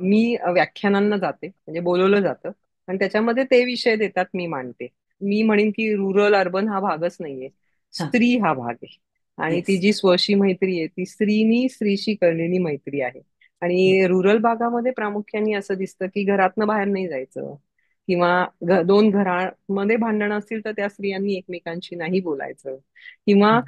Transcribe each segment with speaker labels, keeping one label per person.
Speaker 1: मी व्याख्यानांना जाते, म्हणजे बोलवलं जातं आणि त्याच्यामध्ये ते विषय देतात, मी मांडते. मी म्हणेन की रुरल अर्बन हा भागच नाहीये,
Speaker 2: हा.
Speaker 1: स्त्री हा भाग आहे. आणि ती
Speaker 2: येस.
Speaker 1: जी स्वशी मैत्री आहे ती स्त्रीनी स्त्रीशी करलेली मैत्री आहे. आणि रुरल भागामध्ये प्रामुख्याने असं दिसतं की घरातनं बाहेर नाही जायचं, किंवा दोन घरामध्ये भांडणं असतील तर त्या स्त्रियांनी एकमेकांशी नाही बोलायचं, किंवा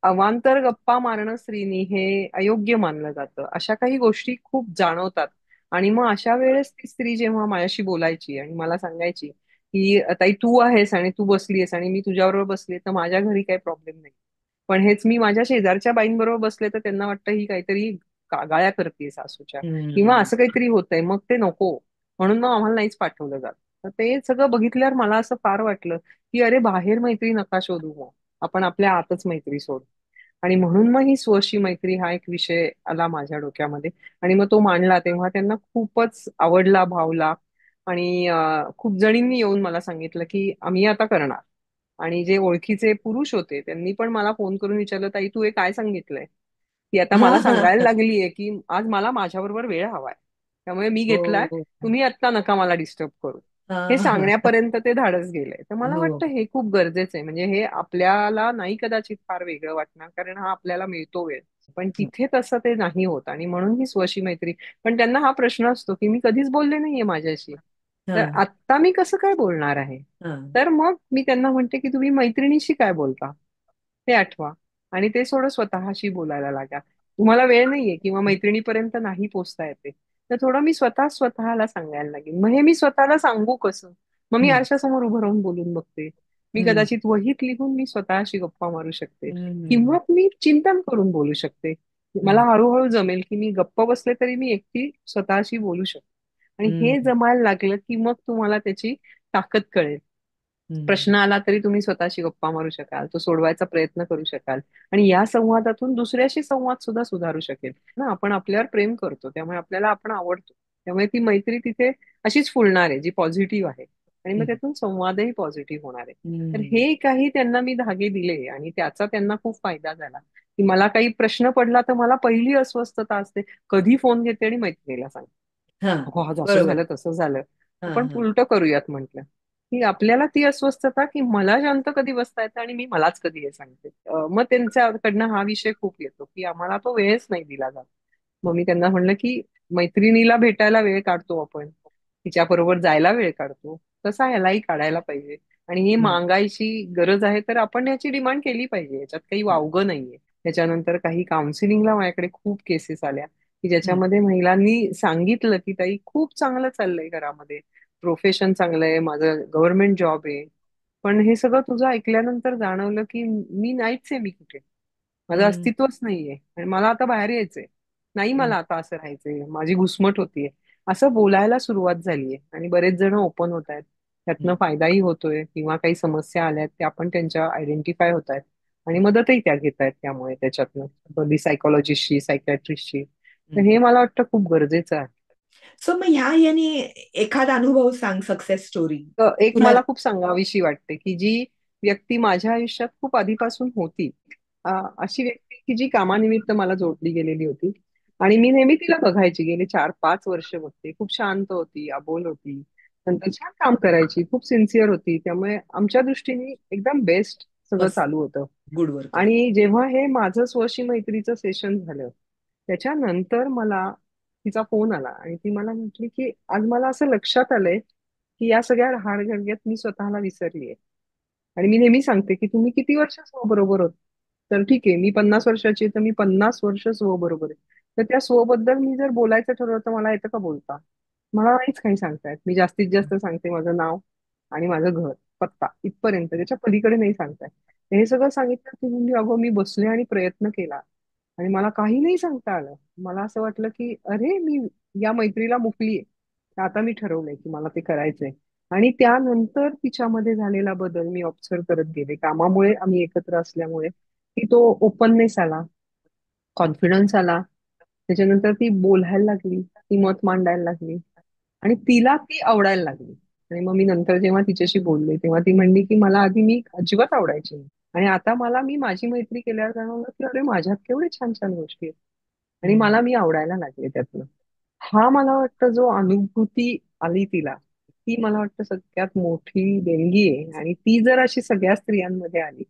Speaker 1: अवांतर गप्पा मारणं स्त्रीनी हे अयोग्य मानलं जातं. अशा काही गोष्टी खूप जाणवतात. आणि मग अशा वेळेस ती स्त्री जेव्हा माझ्याशी बोलायची आणि मला सांगायची की ताई तू आहेस आणि तू बसली आहेस आणि मी तुझ्याबरोबर बसले तर माझ्या घरी काही प्रॉब्लेम नाही, पण हेच मी माझ्या शेजारच्या बाईंबरोबर बसले तर त्यांना वाटतं ही काहीतरी कागाळ्या करते सासूच्या, किंवा
Speaker 2: हम्म.
Speaker 1: असं काहीतरी होतंय, मग ते नको, म्हणून मग आम्हाला नाहीच पाठवलं जात. तर ते सगळं बघितल्यावर मला असं फार वाटलं की अरे बाहेर मैत्री नका शोधू, मग आपण आपल्या आतच मैत्री शोधू. आणि म्हणून मग ही स्वशी मैत्री हा एक विषय आला माझ्या डोक्यामध्ये. आणि मग तो मांडला तेव्हा त्यांना खूपच आवडला, भावला. आणि खूप जणींनी येऊन मला सांगितलं की आम्ही आता करणार. आणि जे ओळखीचे पुरुष होते त्यांनी पण मला फोन करून विचारलं, ताई तू हे काय सांगितलंय? ती आता
Speaker 2: हा.
Speaker 1: मला सांगायला लागलीये की आज मला माझ्याबरोबर वेळ हवाय, त्यामुळे मी घेतलाय,
Speaker 2: हो.
Speaker 1: तुम्ही आत्ता नका मला डिस्टर्ब करू. हे
Speaker 2: हा.
Speaker 1: सांगण्यापर्यंत ते धाडस गेलंय. तर मला
Speaker 2: हो.
Speaker 1: वाटतं हे खूप गरजेचं आहे. म्हणजे हे आपल्याला नाही कदाचित फार वेगळं वाटणार, कारण हा आपल्याला मिळतो वेळ, पण तिथे तसं ते नाही होत. आणि म्हणून ही स्वशी मैत्री. पण त्यांना हा प्रश्न असतो की मी कधीच बोलले नाहीये माझ्याशी,
Speaker 2: हा.
Speaker 1: तर आत्ता मी कसं काय बोलणार आहे?
Speaker 2: हा.
Speaker 1: तर मग मी त्यांना म्हणते की तुम्ही मैत्रिणीशी काय बोलता ते आठवा, आणि ते सोडं स्वतःशी बोलायला लागा. तुम्हाला वेळ नाहीये किंवा मैत्रिणीपर्यंत नाही पोचता येते, तर थोडं मी स्वतःला सांगायला लागेल. मग हे मी स्वतःला सांगू कसं? मग मी
Speaker 2: हम्म.
Speaker 1: आरशासमोर उभं राहून बोलून बघते. मी
Speaker 2: हम्म.
Speaker 1: कदाचित वहीत लिहून मी स्वतःशी गप्पा मारू शकते,
Speaker 2: हम्म.
Speaker 1: किंवा मी चिंतन करून बोलू शकते. मला
Speaker 2: हम्म.
Speaker 1: हळूहळू जमेल की मी गप्प बसले तरी मी एकटी स्वतःशी बोलू शकते. आणि हे
Speaker 2: हम्म.
Speaker 1: जमायला लागलं की मग तुम्हाला त्याची ताकद कळेल.
Speaker 2: हम्म.
Speaker 1: प्रश्न आला तरी तुम्ही स्वतःशी गप्पा मारू शकाल, तो सोडवायचा प्रयत्न करू शकाल. आणि या संवादातून दुसऱ्याशी संवाद सुद्धा सुधारू शकेल ना. आपण आपल्यावर प्रेम करतो त्यामुळे आपल्याला आपण आवडतो, त्यामुळे ती मैत्री तिथे अशीच फुलणार आहे जी पॉझिटिव्ह आहे. आणि मग
Speaker 2: हम्म.
Speaker 1: त्यातून संवादही पॉझिटिव्ह होणार आहे. तर
Speaker 2: हम्म.
Speaker 1: हे काही त्यांना मी धागे दिले आणि त्याचा त्यांना खूप फायदा झाला. की मला काही प्रश्न पडला तर मला पहिली अस्वस्थता असते, कधी फोन घेते आणि मैत्रिणीला सांगते,
Speaker 2: हा.
Speaker 1: हो आज असं
Speaker 2: बरोबर.
Speaker 1: झालं तसं झालं.
Speaker 2: हा.
Speaker 1: आपण
Speaker 2: हा.
Speaker 1: उलट करूयात म्हटलं, की आपल्याला ती अस्वस्थता की मला शांत कधी बसता येतं आणि मी मलाच कधी हे सांगते. मग त्यांच्याकडनं हा विषय खूप येतो की आम्हाला तो वेळच नाही दिला जात. मग मी त्यांना म्हणलं की मैत्रिणीला भेटायला वेळ काढतो आपण, तिच्याबरोबर जायला वेळ काढतो, तसा ह्यालाही काढायला पाहिजे. आणि ही
Speaker 2: हम्म.
Speaker 1: मागायची गरज आहे तर आपण याची डिमांड केली पाहिजे, याच्यात काही वावगं नाहीये. त्याच्यानंतर काही काउन्सिलिंगला माझ्याकडे खूप केसेस आल्या की
Speaker 2: हम्म.
Speaker 1: ज्याच्यामध्ये महिलांनी सांगितलं की ताई खूप चांगलं चाललंय घरामध्ये, प्रोफेशन चांगलं आहे, माझं गव्हर्नमेंट जॉब आहे, पण हे सगळं तुझं ऐकल्यानंतर जाणवलं की मी नाहीच आहे, मी कुठे, माझं
Speaker 2: हम्म.
Speaker 1: अस्तित्वच नाहीये आणि मला आता बाहेर यायचंय, नाही मला आता असं राहायचंय, माझी घुसमट होतीये. असं बोलायला सुरुवात झालीये आणि बरेच जण ओपन होत आहेत. त्यातनं
Speaker 2: हम्म.
Speaker 1: फायदाही होतोय, किंवा काही समस्या आल्यात त्या पण त्यांच्या आयडेंटिफाय होत आहेत आणि मदतही त्या घेत आहेत त्यामुळे त्याच्यातनं, कधी सायकोलॉजिस्टची, सायकॅट्रिस्टची. तर
Speaker 2: हम्म.
Speaker 1: हे मला वाटतं खूप गरजेचं आहे.
Speaker 2: सो मग ह्या याने एखादा अनुभव सांग, सक्सेस स्टोरी.
Speaker 1: एक
Speaker 2: तुला.
Speaker 1: मला खूप सांगावीशी वाटते की जी व्यक्ती माझ्या आयुष्यात खूप आधीपासून होती, अ, अशी व्यक्ती की जी कामानिमित्त मला जोडली गेलेली होती. आणि मी नेहमी तिला बघायची, गेली 4-5 वर्ष बघते, खूप शांत होती, अबोल होती, नंतर छान काम करायची, खूप सिन्सिअर होती, त्यामुळे आमच्या दृष्टीने एकदम बेस्ट सगळं
Speaker 2: मस्त.
Speaker 1: चालू होतं.
Speaker 2: Good worker.
Speaker 1: आणि जेव्हा हे माझं स्वशी मैत्रीचं सेशन झालं त्याच्यानंतर मला तिचा फोन आला आणि ती मला म्हटली की आज मला असं लक्षात आलंय की या सगळ्या राहाडगडग्यात मी स्वतःला विसरलीये. आणि मी नेहमी सांगते की तुम्ही किती वर्ष स्व बरोबर होत, तर ठीक आहे मी 50 वर्षाची आहे तर मी 50 वर्ष स्व बरोबर आहे. तर त्या स्व बद्दल मी जर बोलायचं ठरवलं तर मला येतं का बोलता? मला नाहीच काही सांगतायत. मी जास्तीत जास्त सांगते माझं नाव आणि माझं घर, पत्ता, इथपर्यंत, त्याच्या पलीकडे नाही सांगताय. हे सगळं सांगितलं की म्हणजे अगो मी बसले आणि प्रयत्न केला आणि मला काही नाही सांगता आलं. मला असं वाटलं की अरे मी या मैत्रीला मुकलीये, तर आता मी ठरवलंय की मला ते करायचंय. आणि त्यानंतर तिच्यामध्ये झालेला बदल मी ऑब्झर्व करत गेले, कामामुळे आम्ही एकत्र असल्यामुळे, की तो ओपननेस आला, कॉन्फिडन्स आला. त्याच्यानंतर ती बोलायला लागली, ती मत मांडायला लागली आणि तिला ती आवडायला लागली. आणि मग मी नंतर जेव्हा तिच्याशी बोलले तेव्हा ती म्हणली की मला आधी मी अजिबात आवडायची नाही, आणि आता मी माझी मैत्री केल्यावर जाणवलं की अरे माझ्यात केवढे छान छान गोष्टी आहेत आणि
Speaker 2: हम्म.
Speaker 1: मला मी आवडायला लागले त्यातनं. हा मला वाटतं जो अनुभूती आली तिला, ती मला वाटतं सगळ्यात मोठी देणगी आहे. आणि ती जर अशी सगळ्या स्त्रियांमध्ये आली,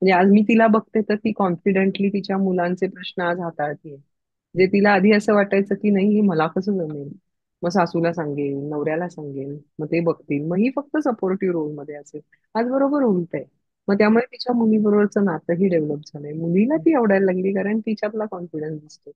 Speaker 1: म्हणजे आज मी तिला बघते तर ती कॉन्फिडेंटली तिच्या मुलांचे प्रश्न आज हाताळते. जे तिला आधी असं वाटायचं की नाही, हे मला कसं जमेल, मग सासूला सांगेल, नवऱ्याला सांगेल, मग ते बघतील, मग ही फक्त सपोर्टिव्ह रोल मध्ये असेल. आज बरोबर उलट आहे. मग त्यामुळे तिच्या मुलीबरोबरचं नातंही डेव्हलप झालंय. मुलीला ती आवडायला लागली कारण तिच्यातला कॉन्फिडन्स दिसतो.